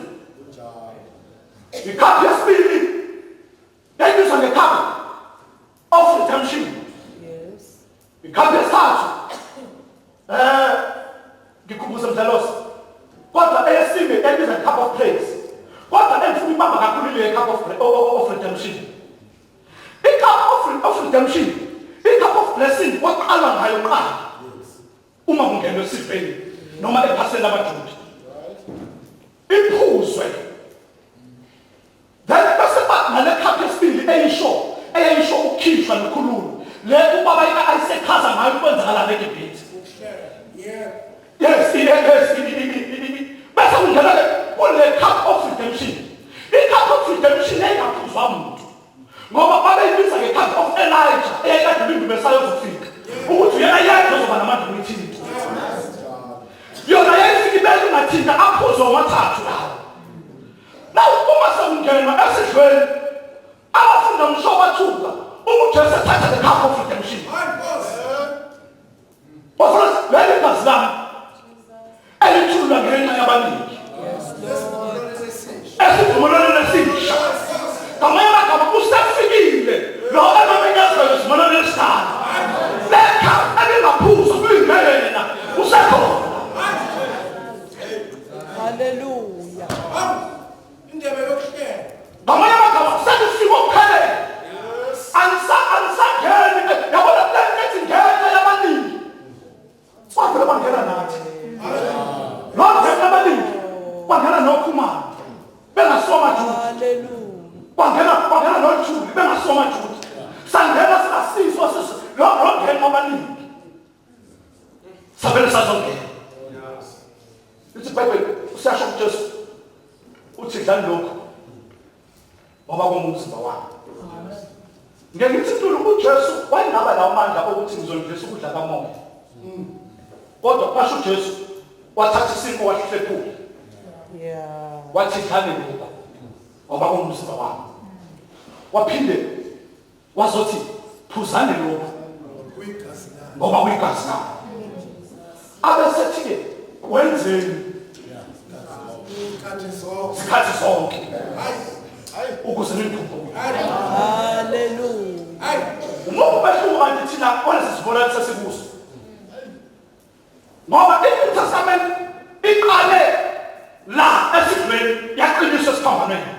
Ikhaphu yesibili ebizwa nge-cup of redemption. Yes. Ikhaphu yesithathu ngikhumbuse mdlalosi. Kodwa eyesine ebizwa nge-cup of praise. Kodwa engifuna ibamba kakhulu ile cup of redemption. I-cup of redemption, i-cup of blessing kwaqala ngayo qala. Uma kungenwe esifeni noma ephaseni lamaJuda. Iphuzwe. Then bese nale cup yesibili eyisho ukukhishwa nokhululo. Le ubaba ayisekhaza ngayo ukwenzakala eGibhithe. Yes. Bese kungena kule cup of redemption. I-cup of redemption engaphuzwa umuntu. Ngoba babeyibiza nge-cup of Elijah eyayikade imbimesayo uzofika. Ukuthi uyena yedwa ozoba namandla okuyithinta. Yona yayifika ibele ungathinta aphuzwe amathathu lawo. Now uma sekungenwa esidlweni abafunda umsho bathuka uJesu ethatha the cup of redemption. Bafuna leli gazi lami elithulwa ngenxa yabaningi. Esivumelwaneni esisha. Ngamanye amagama usefikile lo emamenyezelwe esivumelwaneni esidala. Lekha elingaphuzwa kuyingena usekhona. Hallelujah. Indebe yokuhlela. Ngamanye amagama sekufika ukukhalela. Anisangeni yabona lethi ngena yabaningi. Wavele bangena nathi. Lo yabaningi bangena nokhumana. Bengasoma Juda. Hallelujah. Bangena noJuda bengasoma Juda. Sangena sinasizwa lo ngena abaningi. Sabele sazongena. Ithi iBhayibheli usiyasho uJesu uthi dlani lokho ngoba kumumzimba wakhe. Ngeke ngithi uNtulu uJesu wayengaba lawo amandla ukuthi ngizondlisa ukudla kamoya. Kodwa basho uJesu wathatha isinko wahlephula Yeah. wathi dlane lokho ngoba umzimba wami waphinde wazothi phuzane lokho ngoba uyigazi na abesethi wenzeni sikhathi sonke ukuze ningiphume Hallelujah. umuntu behluka nje thina onesizibona sesikuso ngoba iNew Testament iqale la esiveni yaqiniswa siphambanweni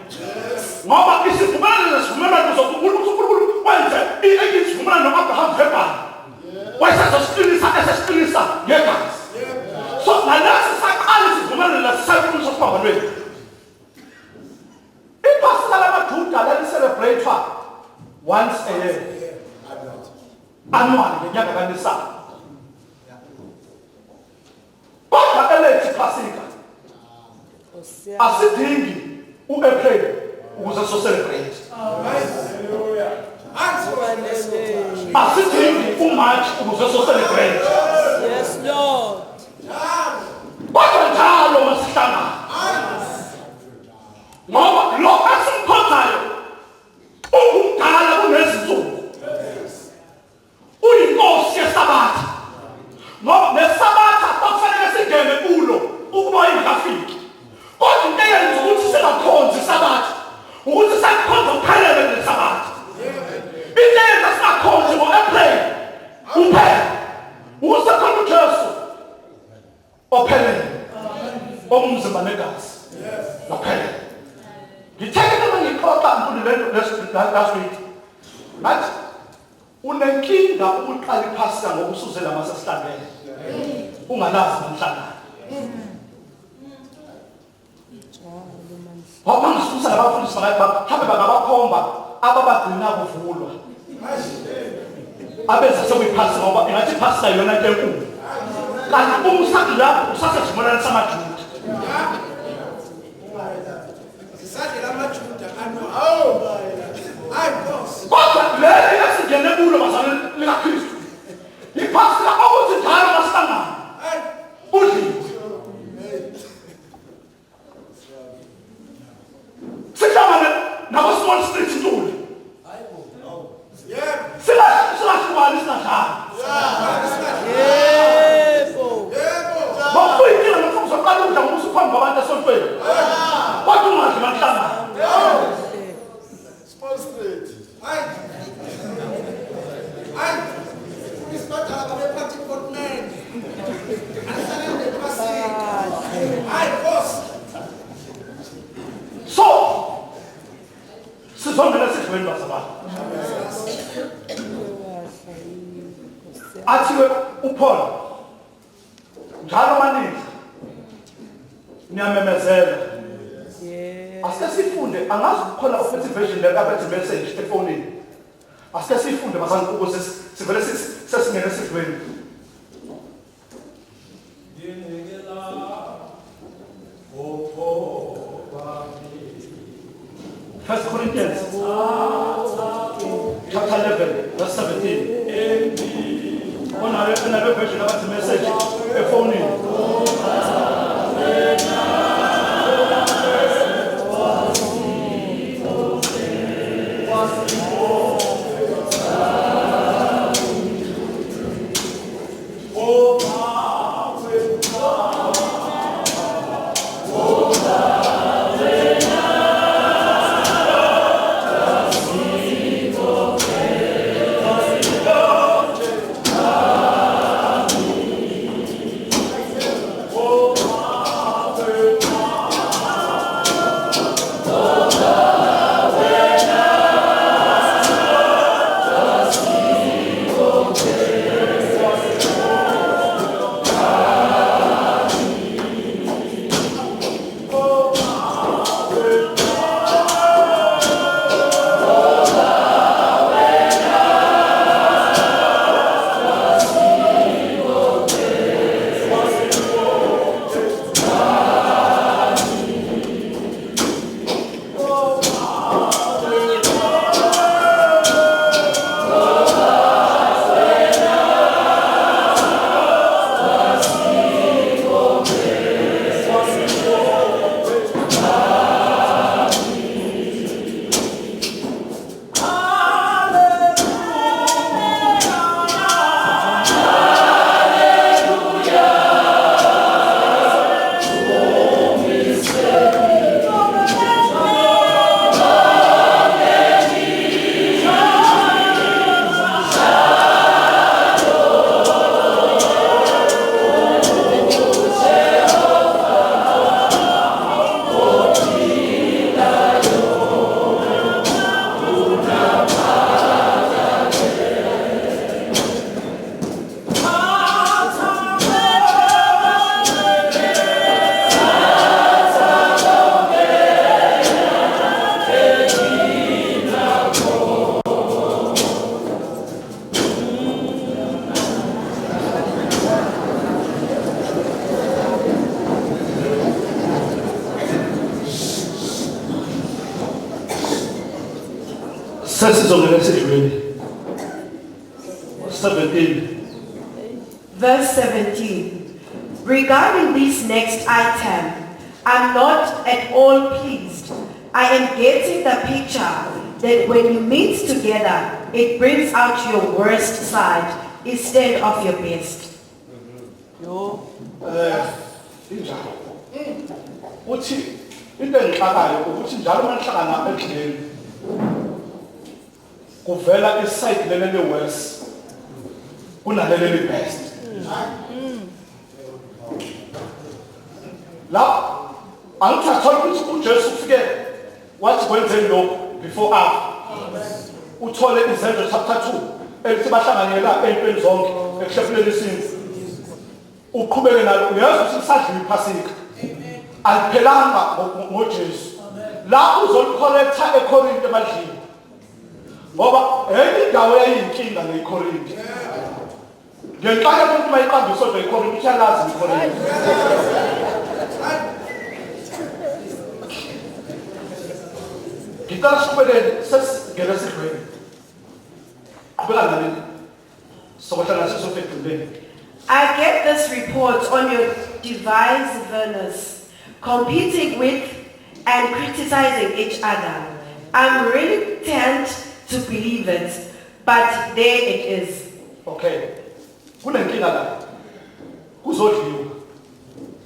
ngoba isivumelano nesivumelano sokuNkulunkulu wenze isivumelano noAbraham verbal wayesasiqinisa esesiqinisa ngegazi so nalesi saqala isivumelano lesisaqiniswa siphambanweni iPascha lamaJuda laliselebratewa once a year annually ngenyanga kaNisan kodwa elethi Pasika asidingi uApril ukuze so celebrate asidingi uMarch ukuze so celebrate Yes, Lord. kodwa njalo masihlangana ngoba lo asimkhothayo ungumdala kunezinsuku uyinkosi yesabatha ngoba nesabatha okufanele singene kulo ukuba ingafiki kodwa into eyenza ukuthi singakhonzi isabatha ukuthi sakhonza ukuphelele nesabatha into eyenza singakhonzi ngo-April kuphela usekhona uJesu ophelele omzimba negazi ophelele ngitheke noma ngixoxa mfundisi last week ngathi unenkinga ukuqala iPascha ngokusuze lamasesihlangene ungalazi namhlanje ngoba ngisusa labafundisi mhlawumbe bangabakhomba ababagcina kuvulwa abeza sekuyiPascha ngoba ingathi iPascha yona into enkulu kanti umsakhi lapho usasesivumelano samaJuda kodwa leli esingene kulo bazalwane likaKristu iPascha ukuthi njalo masihlangana udliwe sihlangane nabo-Small Street Ntuli silahlukani sinadlala bakuyinkinga nomfundisi oqala ukudla ngoba usuphambi kwabantu esontweni kodwa ungadli makuhlangana Small Street. so sizongena esidlweni bazalwane athiwe uPaul njalo maningi niyamemezela asike sifunde angazi kukhona offensive version lekabethi message efonini asike sifunde bazalwane ukuze sivele sesingene esidlweni First Corinthians chapter 11 verse 17 another version about the message efonini Sesizongena esidlweni. 17. Verse 17. Regarding this next item, I'm not at all pleased. I am getting the picture that when you meet together, it brings out your worst side instead of your best. Yo. Injalo. Uthi into engixakayo ukuthi njalo manihlangana endleleni kuvela iside leli worse kunaleli best. La angithatha ukuthi uJesu ufike wathi kwenzeni lokho before after. Uthole izenzo chapter 2 elithi bahlanganyela empeni zonke ekuhlefuleni isinzi. Uqhubeke nalo uyazi ukuthi sadlula iphasika. Aliphelanga ngoJesu. La uzolicorrecta eKorinte emadlini. Ngoba enye indawo yayinkinga ngeKorinte. Ngenxa yokuthi mayiqamba isonto eKorinte iyalazi iKorinte. Ngicela siqhubekele sesingena esidlweni. Qhubeka nami. Sokuhlala sesofekile. I get this report on your divisiveness, competing with and criticizing each other. I'm reluctant to believe it, but there it is. Okay. Kunenkinga la. Kuzodliwa.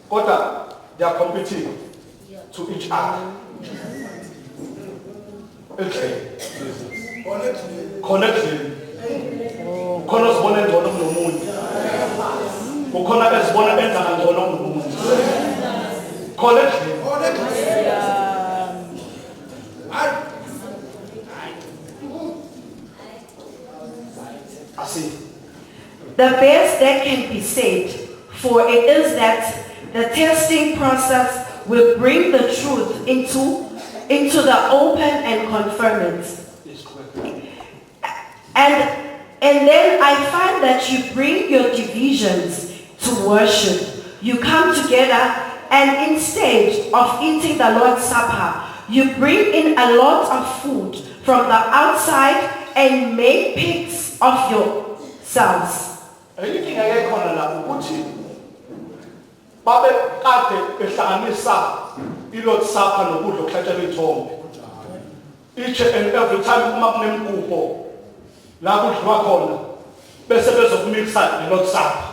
Kodwa they are competing to each other. Okay. Connecting. Ukhona osibona engcono kunomunye. Ukhona esibona enza ngcono kunomunye. Connecting. I see. The best that can be said, for it is that the testing process will bring the truth into the open and confirm it. Yes, correct. And then I find that you bring your divisions to worship. You come together and instead of eating the Lord's Supper, you bring in a lot of food from the outside and make pigs of yourselves. Anything I get on la ukuthi babe kade behlanganisa iLord's Supper nokudla okuhlatshelwe ithombe. Each and every time uma kunemgubho la kudliwa khona bese bezokumixa iLord's Supper.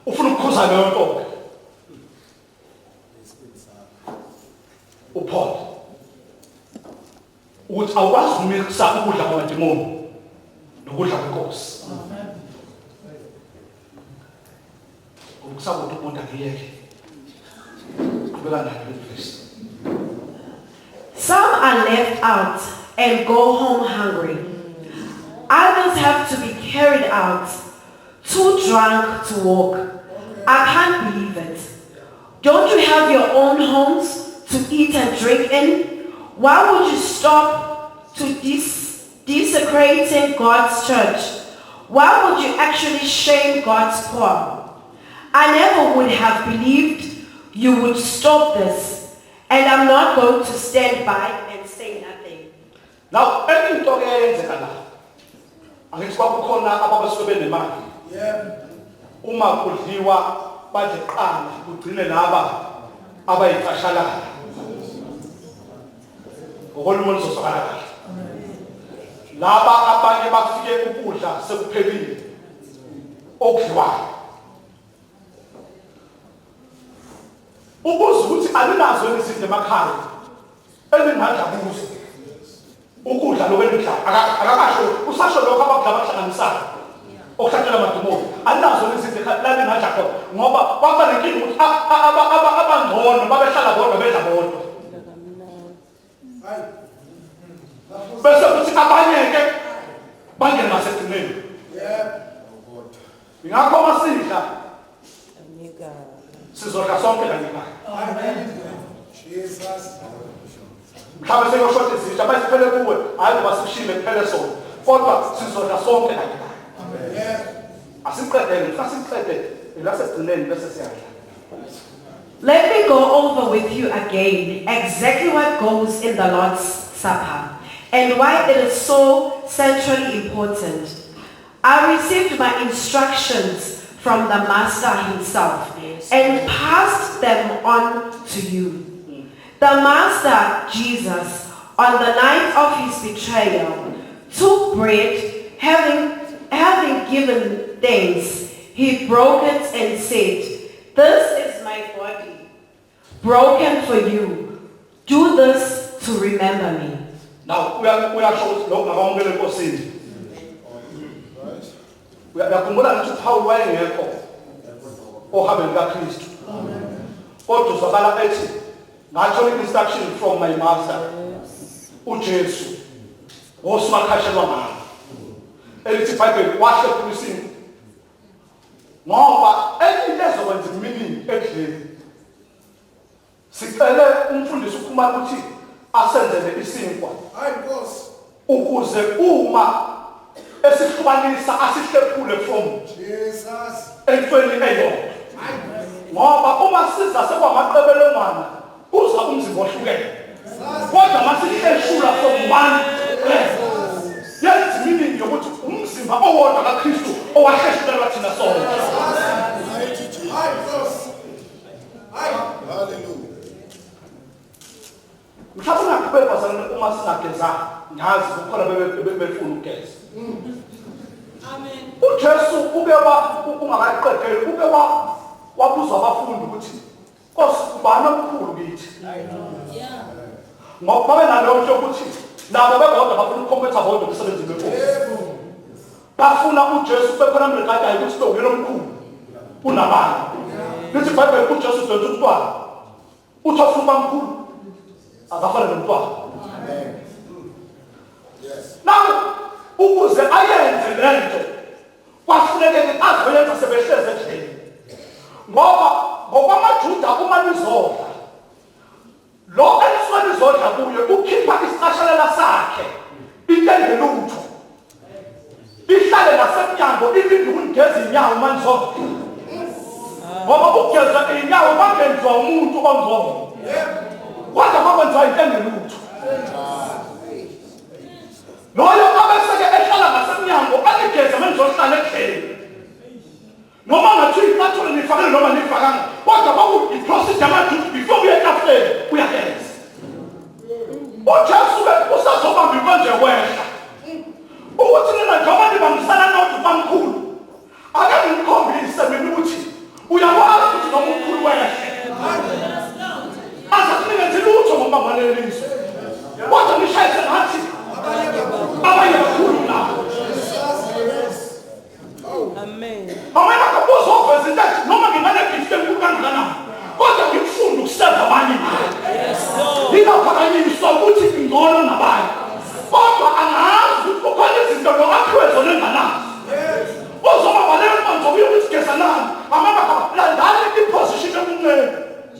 Ufuna ukukhuza leyo nto. Uphole. Ukuthi awukwazi ukumixa ukudla kwamadimoni nokudla kwenkosi. Some are left out and go home hungry. Others have to be carried out, too drunk to walk. I can't believe it. Don't you have your own homes to eat and drink in? Why would you stop to desecrating God's church? Why would you actually shame God's poor? I never would have believed you would stop this, and I'm not going to stand by and say nothing. Now, every talk yenzeka la. Angithi kwakukhona ababasuke nemali. Uma kudliwa bathi qala kugcine laba abayicashalana. Ngokolunye uzosakala kahle. Laba abanye bafike ukudla sekuphelile. Okudliwayo. Ukuze ukuthi alinazo izinto emakhaya eningadla kuzo ukudla lokwenidla akakasho usasho lokho abakudla bahlanganisayo okuhlatshelwa amadimoni alinazo izinto la ningadla khona ngoba kwaba nenkinga ukuthi abangcono babehlala bodwa bedla bodwa bese kuthi abanye-ke bangene ngasekugcineni ingakho masidla sizodla sonke la ngekhaya. Mhlawumbe seyoshoda izitsha bayisiphele kuwe hayi ngoba sishile kuphele sona kodwa sizodla sonke la ngekhaya. Asiqedele sasiqede elasekugcineni bese siyadla. Let me go over with you again exactly what goes in the Lord's Supper. and why it is so centrally important. I received my instructions from the Master himself and passed them on to you. The Master, Jesus, on the night of his betrayal, took bread, having given thanks, he broke it and said, "This is my body, broken for you. Do this to remember me." Now, we are showing no ngakongele nkosini. Uyakhumbula ukuthi uPaul wayengekho ohambeni kaKristu. Kodwa uzwakala ethi ngathola instruction from my master uJesu. Wosimakhashelwa ngalo. Elithi iBhayibheli wahle kulisini. Ngoba enye into ezokwenza imini ekudleni. Sicele umfundisi ukhuluma ukuthi asenzele isinkwa. Hayi Nkosi. Ukuze uma esihlukanisa asihlephule from Jesus. entweni eyodwa. Ngoba uma siza sekwamaqebelengwana uza umzimba ohlukene. Kodwa masihleshula from one yenza imini yokuthi umzimba owodwa kaKristu owahleshulelwa thina sonke. Hayi Nkosi. Hayi. Hallelujah. Mhlawumbe ngakubeka sana uma singageza ngazi ukukhona befuna ukugeza. Amen. uJesu uke ungakaqedeli uke wabuza abafundi ukuthi Nkosi ubani omkhulu kithi? Ngoba babe naleyo nto ukuthi nabo bebodwa bafuna ukukhompetha bodwa umsebenzi weNkosi. Bafuna uJesu bekhona mrekadayo ukuthi lo nguyena omkhulu kunabanye. Lithi iBhayibheli uJesu donke umntwana. Uthi ufuna omkhulu akafana nomntwana. Amen. Yes. Now ukuze ayenze lento kwafuneka azoyenza sebehleze endlini. Ngoba ngokwamaJuda uma nizodla lo elisweni zodla kuye ukhipha isiqashalela sakhe intenge lutho ihlale nasemnyango ilinde ukungeza inyawo manizodla. Ngoba ukugeza inyawo bangenziwa umuntu ongcono. Kodwa bakwenziwa intenge lutho. Loyo abeseke ehlala ngasemnyango aligeze menzohlala ekheli. Noma ngathi ifathole nifakele noma nifakanga. Kodwa baku iprocess yamaJuda before uye etafuleni uyageza. uJesu usazobamba ikonje kwehla. Ukuthi nina njengoba nibambisana nodwa bamkhulu. Ake ngikhombise mina ukuthi uyakwazi ukuthi noma umkhulu wehle. Asakunikeze lutho ngoba ngalelizwe. Kodwa nishayise ngathi abanye bakhulu nabo. Amen. Amena kabuzo oveza into noma ngingane gift enkulu kangakanani. Kodwa ngifunda ukuseva abanye nabo. Yes Lord. Lingaphakanyiswa ukuthi ngcono nabanye. Kodwa angazi ukuthi kukhona izinto lokaphiwe zona enganazo. Uzoma balele manje ukuthi gesa nani. Amaba landani iposition emunene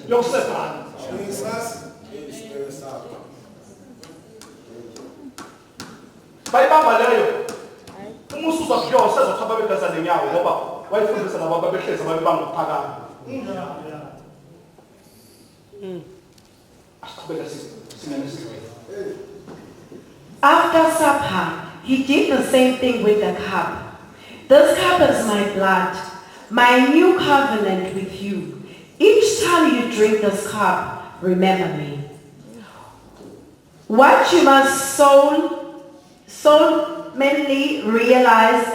yokusevana. Jesus. Spirit up. Bayibamba leyo. Umusu uzakhiwa usezothi babegeza lenyawo ngoba wayifundisa nabo babehleza babebanga ukuphakama. After supper, he did the same thing with the cup. This cup is my blood, my new covenant with you. Each time you drink this cup, remember me. What you must solemnly realize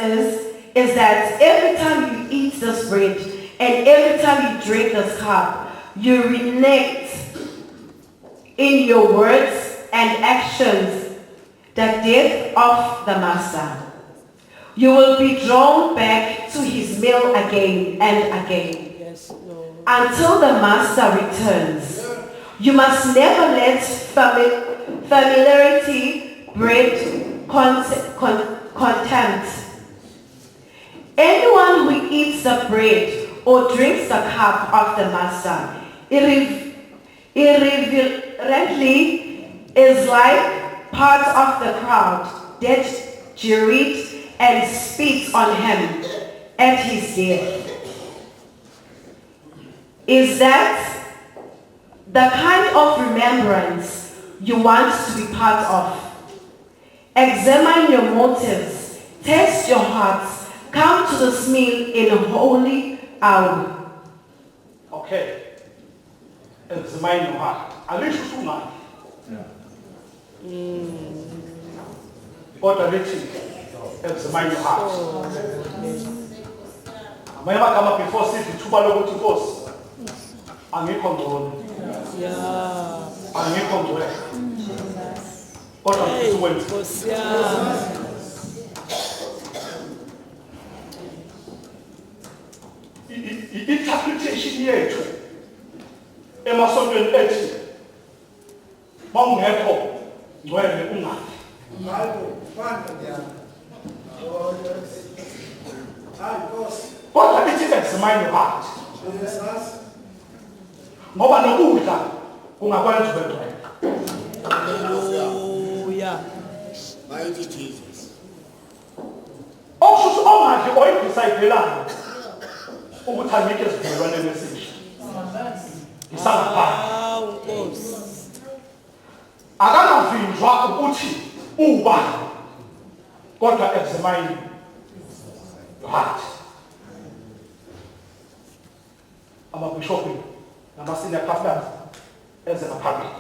is that every time you eat this bread and every time you drink this cup, you reenact in your words and actions the death of the Master. You will be drawn back to his meal again and again. Yes, Lord. Until the Master returns. You must never let familiarity breed contempt. Anyone who eats the bread or drinks the cup of the Master irreverently is like part of the crowd that jeers and spits on him at his death. Is that the kind of remembrance you want to be part of? Examine your motives. Test your hearts. Come to this meal in a holy hour. Okay. Examine your heart. Alisho sungani. Kodwa lithi examine your heart. Amanye amagama before sithi ithuba lokuthi Nkosi angikho ngcono. Yeah. Angikho ngcwele. Kodwa ngifisa ukwenza. Nkosi yami. Interpretation yethu emasontweni ethi mawungekho ngcwele ungafi. Kodwa lithi examine your heart. Ngoba nokudla kungakwenza ube ngcwele. Hallelujah. Mighty Jesus. Okusho ongadli oyidecide-elayo ukuthi angike esivumelwaneni esisha. Ngisangaphandle. Hawu Nkosi. Akanavinjwa ukuthi uba kodwa examine your heart. Amabhishophu namasenior pastors eze ngaphambili.